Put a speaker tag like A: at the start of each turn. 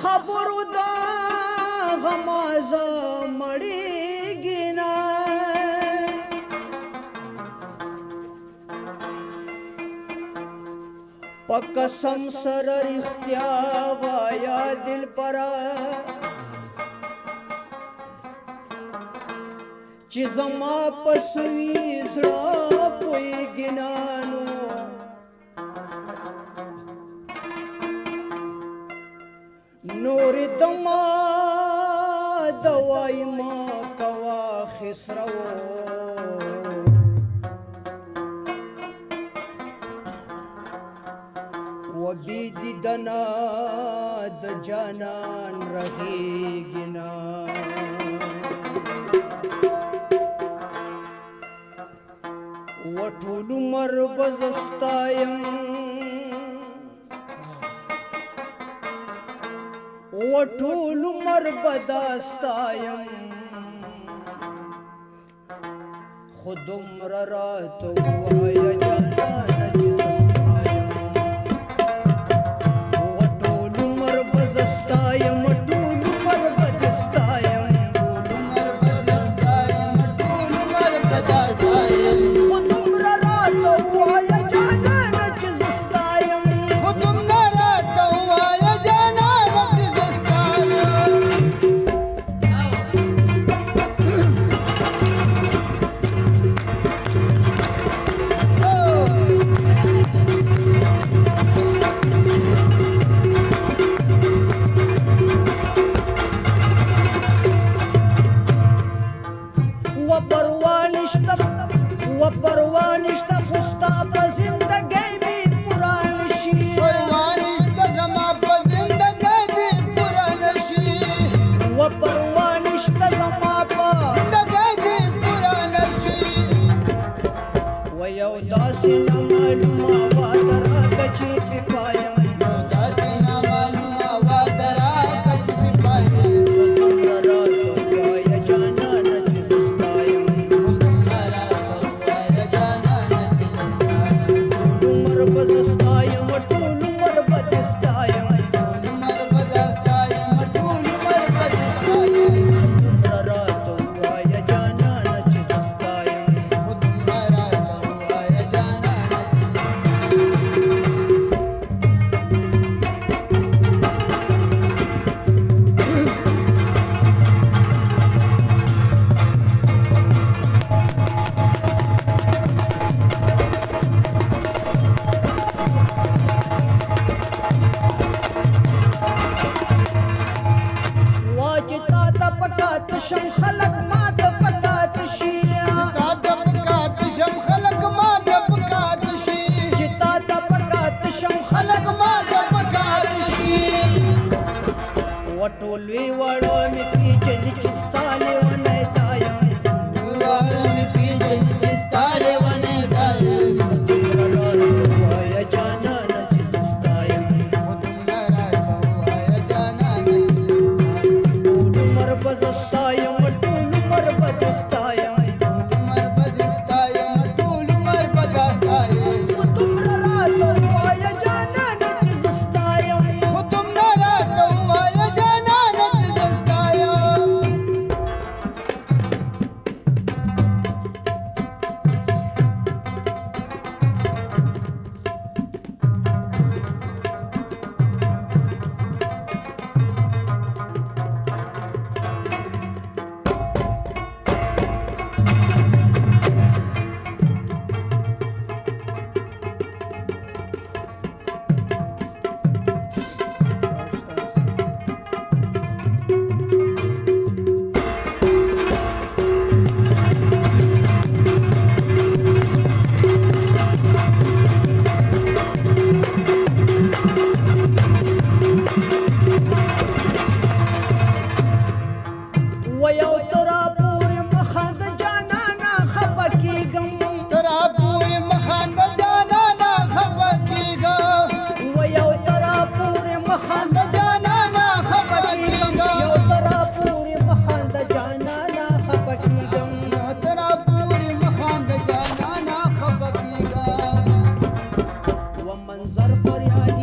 A: خبرو دا غماز مړیږي نه په قسم سره رښتیا وایا دلبره چې زما په سوي زړه پوهېږي نه نو نورې دما دوای ما کوا خسرو و بیدی دنا د جانان رهیږي نه و ټول عمر به زه ستایم و ټول عمر به دا ستایم خو دومره راته ووایه جانانه چې زه ستایم و ټول عمر به زه ستایم ټول عمر به دې ستایم ټول عمر به دې ستایم ټول عمر به دا ستایم خو دومره راته ووایه جانانه چې زه ستایم خو دومره راته ووایه جانانه چې زه ستایم و پروا نشته خو ستا په زندګۍ مې پوره نشي پروا نشته زما په زندګۍ مې پوره نشي و پروا نشته زما په زندګۍ مې پوره نشي و یو داسې نه معلومه واده راکړه چې پې پایم یو داسې نه معلومه واده راکړه چې پې پایم دومره راته ووایه جانانه چې زه ستایم زه ستایم ټول عمر به دې ستایم ټول عمر به دې ستایم ټول عمر به دې ستایم دومره راته ووایه جانانه چې زه ستایم دومره راته ووایه جانانه چې زه شم خلق ما د پکات شي تا د پکات شم خلق ما د پکات شي چې تا د پکات شم خلق ما د پکات شي وټولوي وړو مې پیژنې چې ستا لیونی دا یم وړو مې پیژنې چې ستا لیونی دا یم دومره راته ووایه جانانه چې زه ستا یم دومره راته ووایه جانانه چې زه ستا یم ټول عمر به زه ستایم ټول عمر به دې ستایم ټول عمر به دې ستایم ټول عمر به دا ستایم خو دومره راته ووایه جانانه چې زه ستایم خو دومره راته ووایه جانانه چې زه ستایم منظر فریاد